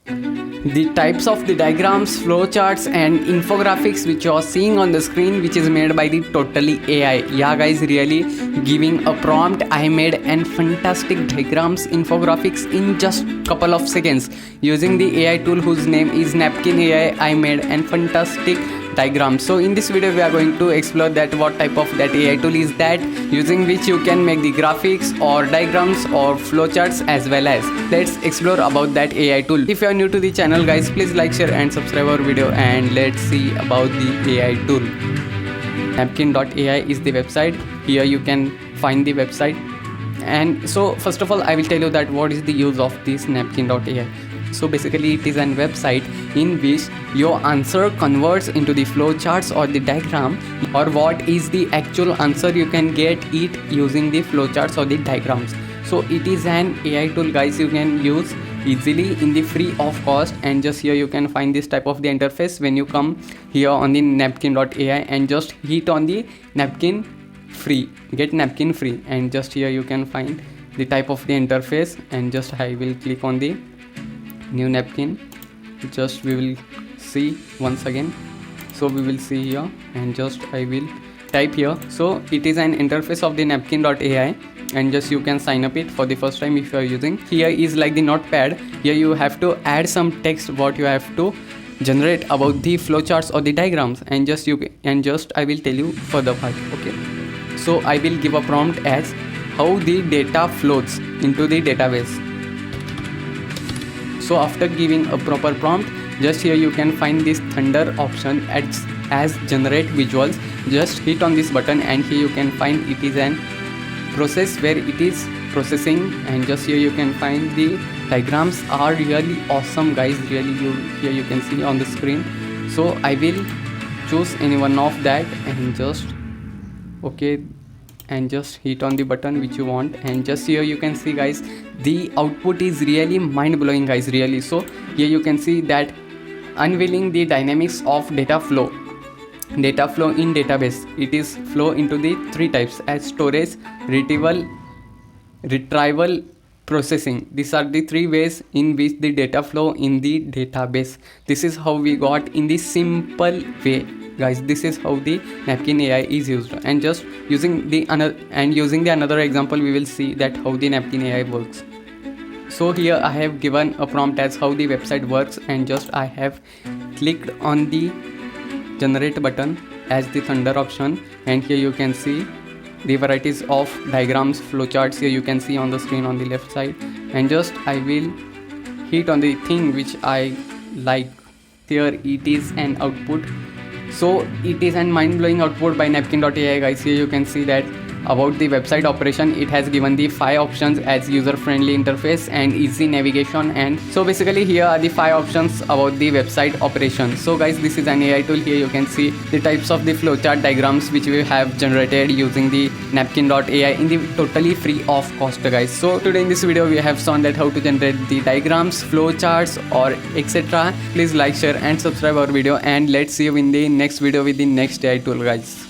The types of the diagrams, flowcharts and infographics which you are seeing on the screen, which is made by the Totally AI. Yeah guys, really giving a prompt, I made an fantastic diagrams, infographics in just couple of seconds using the AI tool whose name is Napkin AI. I made an fantastic diagram. So in this video we are going to explore that what type of that AI tool is that using which you can make the graphics or diagrams or flowcharts as well as. Let's explore about that AI tool. If you are new to the channel guys, please like, share and subscribe our video, and let's see about the AI tool. Napkin.ai is the website. Here you can find the website. And so first of all I will tell you that what is the use of this Napkin.ai. So basically it is a website in which your answer converts into the flowcharts or the diagram, or what is the actual answer you can get it using the flowcharts or the diagrams. So it is an AI tool guys, you can use easily in the free of cost. And just here you can find this type of the interface when you come here on the Napkin.ai and just hit on the napkin free, get napkin free, and just here you can find the type of the interface. And just I will click on the new napkin, just we will see once again. So we will see here and just I will type here. So it is an interface of the Napkin.ai, and just you can sign up it for the first time if you are using. Here is like the notepad. Here you have to add some text what you have to generate about the flowcharts or the diagrams, and just I will tell you further part. Okay, so I will give a prompt as how the data flows into the database. So after giving a proper prompt, just here you can find this thunder option as generate visuals. Just hit on this button and here you can find it is an process where it is processing. And just here you can find the diagrams are really awesome guys, really here you can see on the screen. So I will choose any one of that and just okay, and just hit on the button which you want. And just here you can see guys, the output is really mind-blowing guys, really. So here you can see that unveiling the dynamics of data flow in database. It is flow into the three types as storage, retrieval, processing. These are the three ways in which the data flow in the database. This is how we got in the simple way guys. This is how the Napkin AI is used. And just using the another example, we will see that how the Napkin AI works. So here I have given a prompt as how the website works, and just I have clicked on the generate button as the thunder option, and here you can see the varieties of diagrams, flowcharts. Here you can see on the screen on the left side, and just I will hit on the thing which I like. Here it is an output. So it is an mind-blowing output by Napkin.ai guys. Here you can see that about the website operation, it has given the 5 options as user-friendly interface and easy navigation. And so basically here are the 5 options about the website operation. So guys, this is an AI tool. Here you can see the types of the flowchart diagrams which we have generated using the Napkin.ai in the totally free of cost guys. So today in this video we have shown that how to generate the diagrams, flowcharts or etc. Please like, share and subscribe our video, and let's see you in the next video with the next AI tool guys.